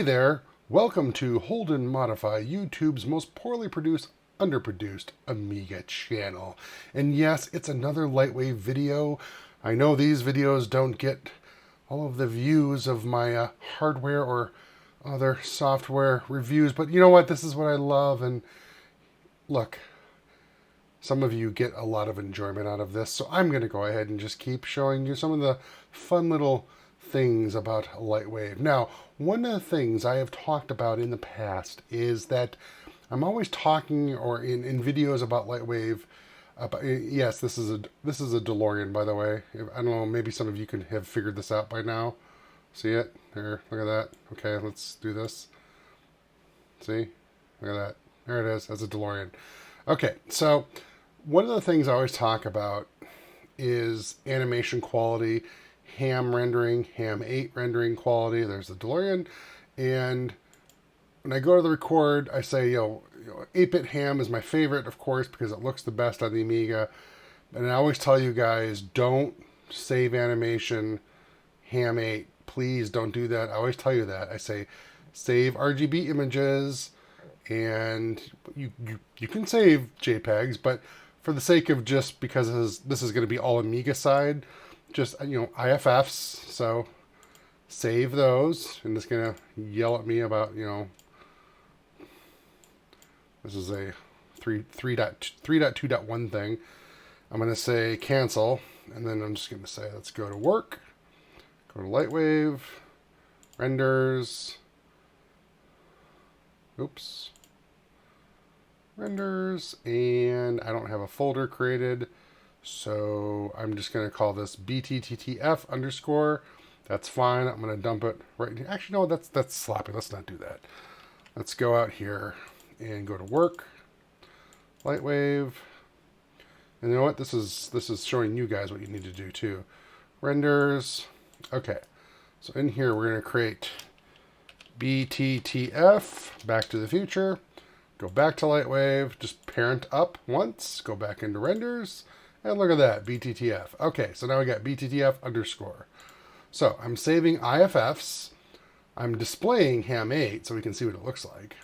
Hey there, welcome to Holden Modify, YouTube's most poorly produced, underproduced Amiga channel. And yes, it's another Lightwave video. I know these videos don't get all of the views of my hardware or other software reviews, but you know what? This is what I love, and look, some of you get a lot of enjoyment out of this, so I'm going to go ahead and just keep showing you some of the fun little things about Lightwave. Now, one of the things I have talked about in the past is that I'm always talking, or in videos about Lightwave, about, yes, this is a DeLorean, by the way. I don't know, maybe some of you can have figured this out by now. See it? There, look at that. Okay, let's do this. See? Look at that. There it is. That's a DeLorean. Okay, so one of the things I always talk about is animation quality, ham rendering, ham 8 rendering quality. There's the DeLorean. And when I go to the record, I say, 8-bit ham is my favorite, of course, because it looks the best on the Amiga. And I always tell you guys, don't save animation ham 8. Please don't do that. I always tell you that. I say, save RGB images, and you can save JPEGs, but for the sake of just because this is going to be all Amiga side, just, IFFs, so save those, and it's going to yell at me about, this is a 3.2.1 thing. I'm going to say cancel, and then I'm just going to say, let's go to work, go to Lightwave, renders, renders, and I don't have a folder created, so I'm just going to call this bttf underscore. That's fine. I'm going to dump it right here. Actually, no, that's sloppy. Let's not do that. Let's go out here and go to work, Lightwave, and you know what? This is showing you guys what you need to do too. Renders. Okay, so in here we're going to create bttf, Back to the Future. Go back to Lightwave, just parent up once, go back into renders, and look at that, bttf. Okay, so now we got bttf underscore. So I'm saving IFFs. I'm displaying ham 8 so we can see what it looks like.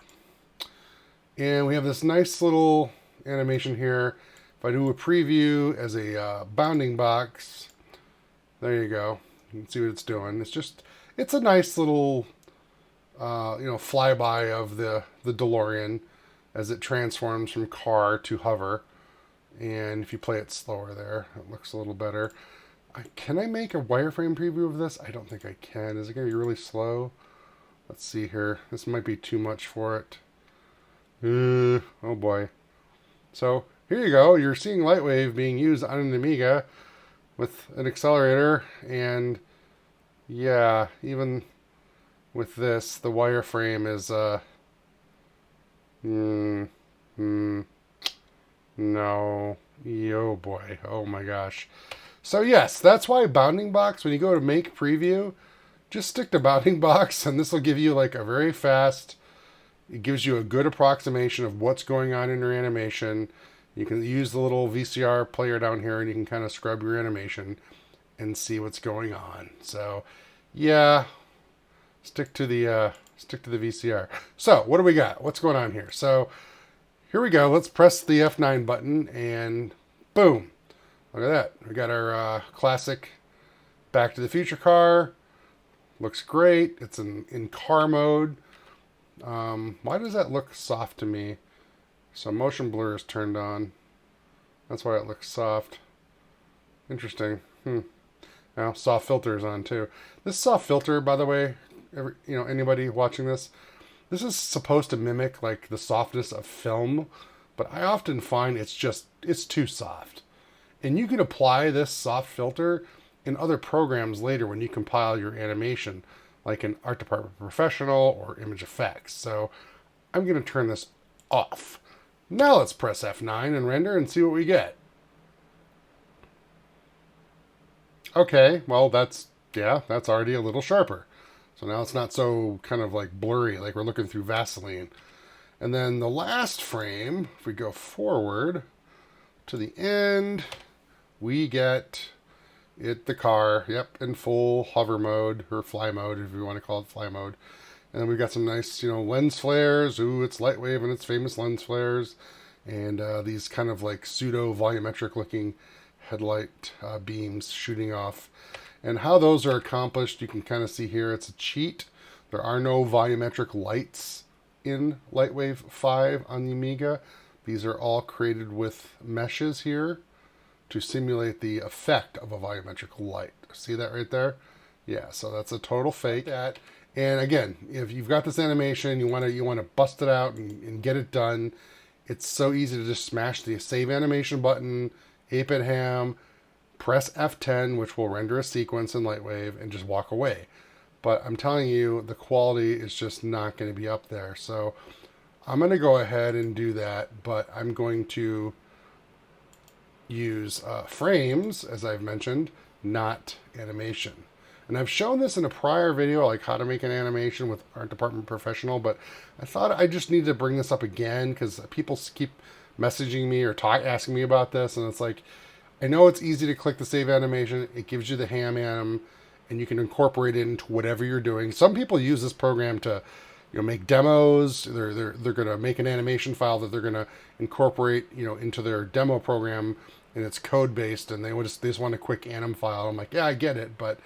And we have this nice little animation here. If I do a preview as a bounding box, there you go. You can see what it's doing. It's a nice little, flyby of the DeLorean as it transforms from car to hover. And if you play it slower there, it looks a little better. Can I make a wireframe preview of this? I don't think I can. Is it going to be really slow? Let's see here. This might be too much for it. Oh boy. So here you go. You're seeing Lightwave being used on an Amiga with an accelerator. And yeah, even with this, the wireframe is... No. Oh boy. Oh my gosh. So yes, that's why bounding box, when you go to make preview, just stick to bounding box, and this will give you like a very fast, it gives you a good approximation of what's going on in your animation. You can use the little VCR player down here, and you can kind of scrub your animation and see what's going on. So yeah, stick to the VCR. So what do we got? What's going on here? So here we go. Let's press the F9 button, and boom. Look at that. We got our classic Back to the Future car. Looks great. It's in car mode. Why does that look soft to me? So motion blur is turned on. That's why it looks soft. Interesting. Now soft filter is on too. This soft filter, by the way, anybody watching this is supposed to mimic like the softness of film, but I often find it's too soft. And you can apply this soft filter in other programs later when you compile your animation, like in Art Department Professional or Image Effects. So I'm going to turn this off. Now let's press F9 and render and see what we get. Okay, well that's already a little sharper. So now it's not so kind of like blurry, like we're looking through Vaseline. And then the last frame, if we go forward to the end, we get the car, in full hover mode, or fly mode, if you want to call it fly mode. And then we've got some nice, lens flares. Ooh, it's Lightwave and its famous lens flares. And these kind of like pseudo volumetric looking headlight beams shooting off. And how those are accomplished, you can kind of see here. It's a cheat. There are no volumetric lights in Lightwave 5 on the Amiga. These are all created with meshes here to simulate the effect of a volumetric light. See that right there? Yeah, so that's a total fake. And again, if you've got this animation, you want to bust it out and get it done. It's so easy to just smash the save animation button, 8-bit ham, press F10, which will render a sequence in Lightwave, and just walk away. But I'm telling you, the quality is just not going to be up there. So I'm going to go ahead and do that, but I'm going to use frames, as I've mentioned, not animation. And I've shown this in a prior video, like how to make an animation with Art Department Professional, but I thought I just need to bring this up again because people keep messaging me or asking me about this, and it's like, I know it's easy to click the save animation. It gives you the ham anim, and you can incorporate it into whatever you're doing. Some people use this program to, make demos. They're going to make an animation file that they're going to incorporate, into their demo program, and it's code based, and they just want a quick anim file. I'm like, yeah, I get it, but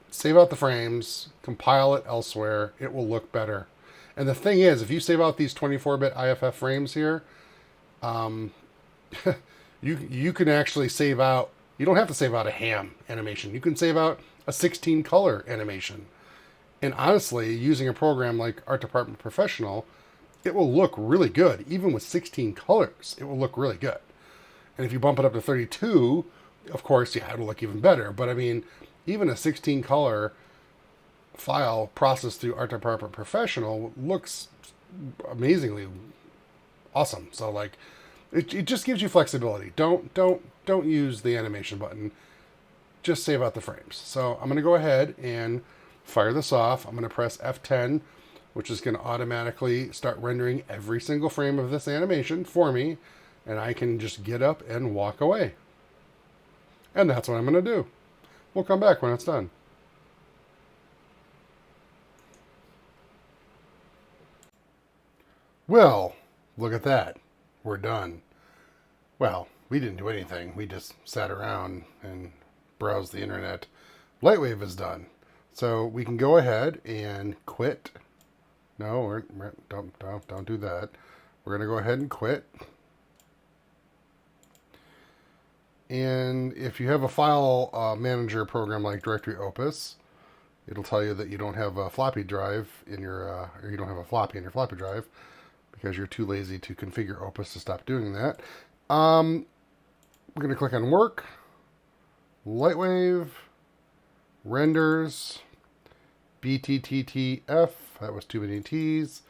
save out the frames, compile it elsewhere. It will look better. And the thing is, if you save out these 24-bit IFF frames here, you can actually save out. You don't have to save out a ham animation. You can save out a 16-color animation. And honestly, using a program like Art Department Professional, it will look really good. Even with 16 colors, it will look really good. And if you bump it up to 32, of course, yeah, it'll look even better. But I mean, even a 16-color file processed through Art Department Professional looks amazingly awesome. So like, it just gives you flexibility. Don't use the animation button. Just save out the frames. So I'm going to go ahead and fire this off. I'm going to press F10, which is going to automatically start rendering every single frame of this animation for me. And I can just get up and walk away. And that's what I'm going to do. We'll come back when it's done. Well, look at that. We're done. Well, we didn't do anything. We just sat around and browsed the internet. Lightwave is done. So we can go ahead and quit. No, don't do that. We're going to go ahead and quit. And if you have a file manager program like Directory Opus, it'll tell you that you don't have a floppy drive in your, or you don't have a floppy in your floppy drive because you're too lazy to configure Opus to stop doing that. We're going to click on Work, Lightwave, Renders, BTTTF, that was too many T's,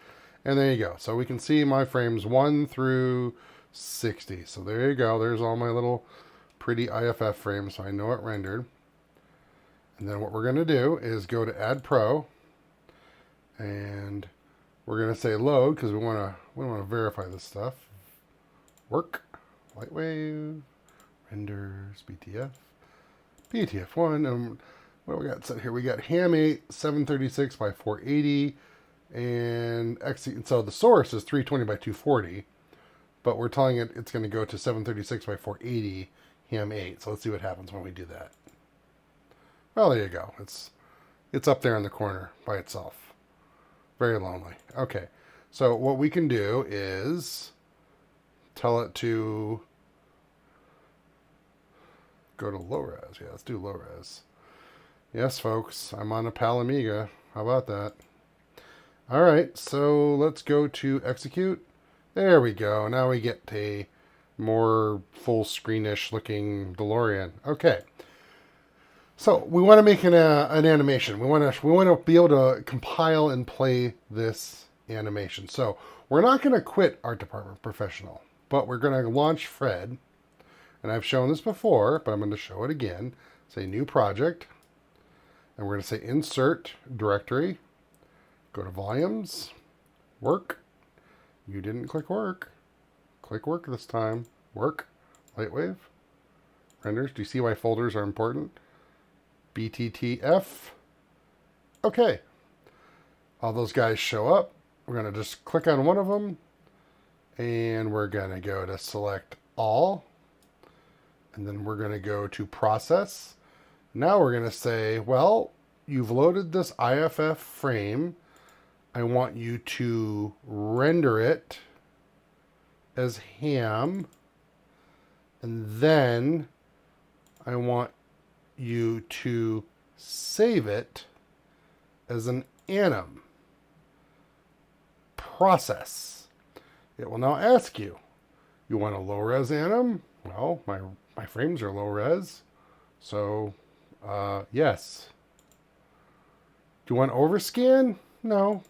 and there you go. So we can see my frames 1 through 60. So there you go. There's all my little pretty IFF frames, so I know it rendered. And then what we're going to do is go to Add Pro, and we're going to say load because we want to verify this stuff. Work, Lightwave, Renders, BTF, BTF1, and what do we got set here? We got ham 8, 736 by 480, and so the source is 320 by 240, but we're telling it it's going to go to 736 by 480 ham 8. So let's see what happens when we do that. Well, there you go. It's up there in the corner by itself. Very lonely. Okay, so what we can do is tell it to go to low res. Yeah, let's do low res. Yes, folks, I'm on a PAL Amiga. How about that? All right, so let's go to execute. There we go. Now we get a more full screenish looking DeLorean. Okay. So we want to make an animation. We want to be able to compile and play this animation. So we're not going to quit Art Department Professional, but we're going to launch Fred. And I've shown this before, but I'm going to show it again. Say New Project. And we're going to say Insert Directory. Go to Volumes. Work. You didn't click Work. Click Work this time. Work. Lightwave. Renders. Do you see why folders are important? BTTF. Okay. all those guys show up. We're going to just click on one of them, and we're going to go to select all, and then we're going to go to process. Now we're going to say, well, you've loaded this IFF frame. I want you to render it as ham, and then I want you to save it as an anim. Process. It will now ask you, you want a low res anim? Well, my frames are low res, so yes. Do you want overscan? No.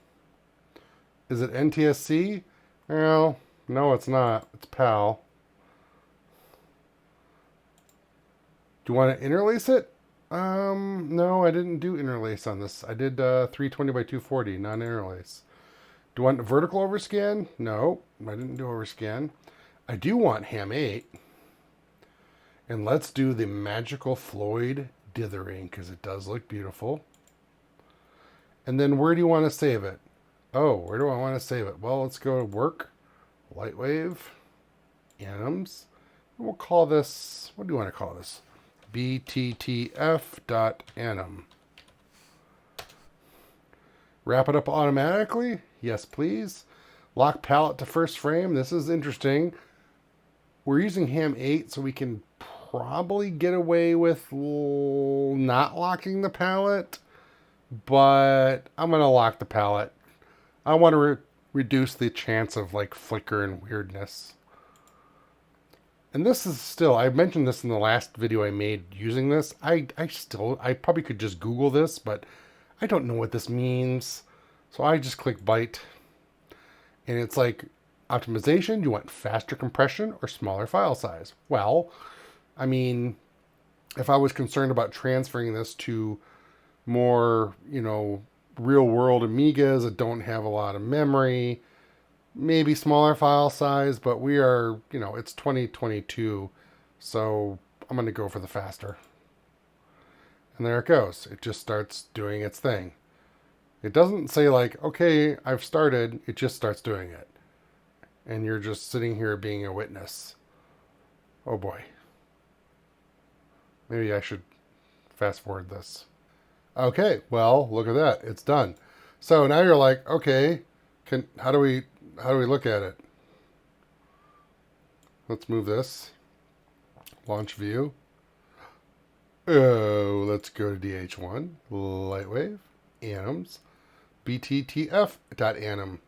Is it NTSC? Well, no, it's not. It's PAL. Do you want to interlace it? No, I didn't do interlace on this. I did 320 by 240, non-interlace. Do you want vertical overscan? No, I didn't do overscan. I do want ham 8. And let's do the magical Floyd dithering, because it does look beautiful. And then where do you want to save it? Oh, where do I want to save it? Well, let's go to work, Lightwave, anims. And we'll call this, what do you want to call this? bttf.anim. Wrap it up automatically? Yes, please. Lock palette to first frame. This is interesting. We're using ham 8, so we can probably get away with not locking the palette, but I'm going to lock the palette. I want to reduce the chance of like flicker and weirdness. And this is still, I mentioned this in the last video I made using this. I probably could just Google this, but I don't know what this means. So I just click byte. And it's like, optimization, do you want faster compression or smaller file size? Well, I mean, if I was concerned about transferring this to more, real world Amigas that don't have a lot of memory, maybe smaller file size, but we are, it's 2022, so I'm going to go for the faster. And there it goes. It just starts doing its thing. It doesn't say like, okay, I've started. It just starts doing it. And you're just sitting here being a witness. Oh boy. Maybe I should fast forward this. Okay, well, look at that. It's done. So now you're like, okay, how do we look at it? Let's move this. Launch view. Oh, let's go to DH1. Lightwave. Anims. bttf.anim.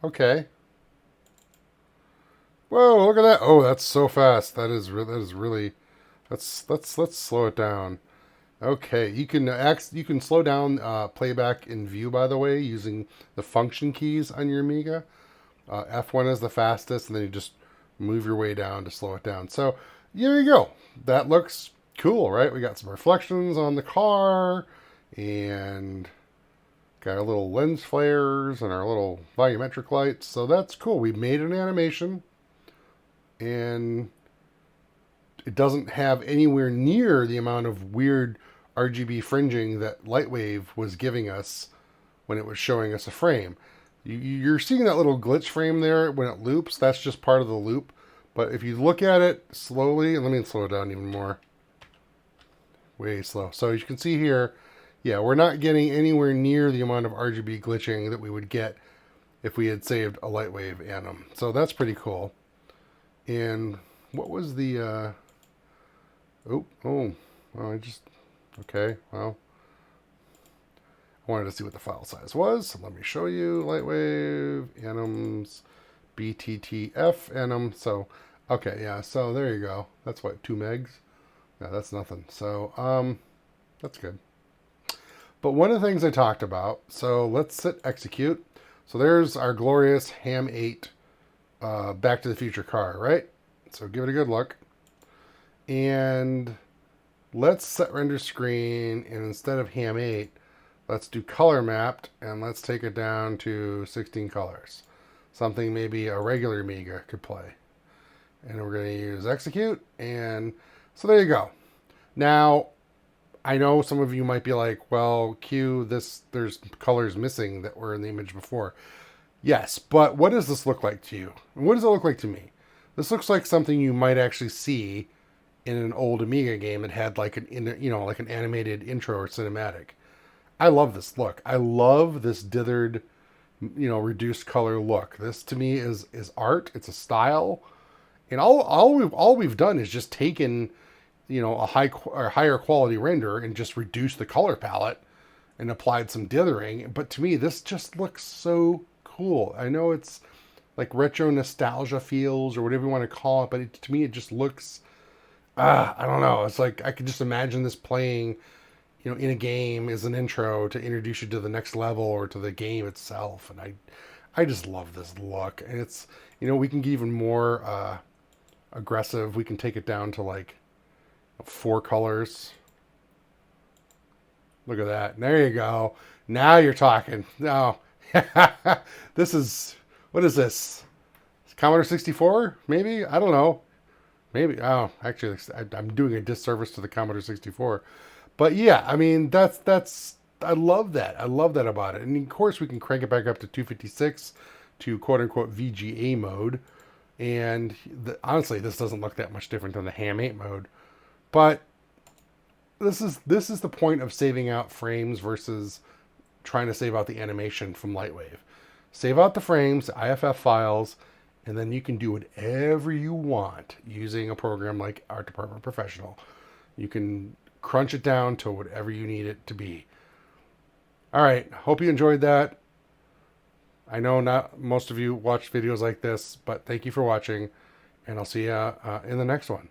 Okay. Whoa, look at that. Oh, that's so fast. That is really. Let's slow it down. Okay, you can slow down playback in view, by the way, using the function keys on your Amiga. F1 is the fastest, and then you just move your way down to slow it down. So there you go. That looks cool, right? We got some reflections on the car, and got our little lens flares and our little volumetric lights. So that's cool. We made an animation, and it doesn't have anywhere near the amount of weird RGB fringing that Lightwave was giving us when it was showing us a frame. You're seeing that little glitch frame there when it loops. That's just part of the loop. But if you look at it slowly, and let me slow it down even more. Way slow. So as you can see here, yeah, we're not getting anywhere near the amount of RGB glitching that we would get if we had saved a Lightwave anim. So that's pretty cool. And what was the... okay, well, I wanted to see what the file size was, so let me show you. Lightwave, anims, bttf, anim, so, okay, yeah, so there you go. That's what, 2 megs? Yeah, that's nothing, so, that's good. But one of the things I talked about, so let's hit execute. So there's our glorious ham 8 Back to the Future car, right? So give it a good look. And let's set render screen, and instead of ham 8, let's do color mapped, and let's take it down to 16 colors. Something maybe a regular Amiga could play. And we're going to use execute, and so there you go. Now, I know some of you might be like, well, Q, there's colors missing that were in the image before. Yes, but what does this look like to you? And what does it look like to me? This looks like something you might actually see in an old Amiga game that had like like an animated intro or cinematic. I love this look. I love this dithered, reduced color look. This to me is art. It's a style, and all we've done is just taken, a higher quality render and just reduced the color palette and applied some dithering. But to me, this just looks so cool. I know it's like retro nostalgia feels or whatever you want to call it, but to me, it just looks. I don't know. It's like I could just imagine this playing, in a game as an intro to introduce you to the next level or to the game itself. And I just love this look. And it's, we can get even more aggressive. We can take it down to like 4 colors. Look at that. There you go. Now you're talking. No. This is, what is this? Commodore 64? Maybe? I don't know. Maybe. Oh, actually, I'm doing a disservice to the Commodore 64. But yeah, I mean, I love that. I love that about it. And of course, we can crank it back up to 256 to quote unquote VGA mode. And honestly, this doesn't look that much different than the Ham 8 mode. But this is the point of saving out frames versus trying to save out the animation from Lightwave. Save out the frames, the IFF files, and then you can do whatever you want using a program like Art Department Professional. You can crunch it down to whatever you need it to be. All right, hope you enjoyed that. I know not most of you watch videos like this, but thank you for watching, and I'll see you in the next one.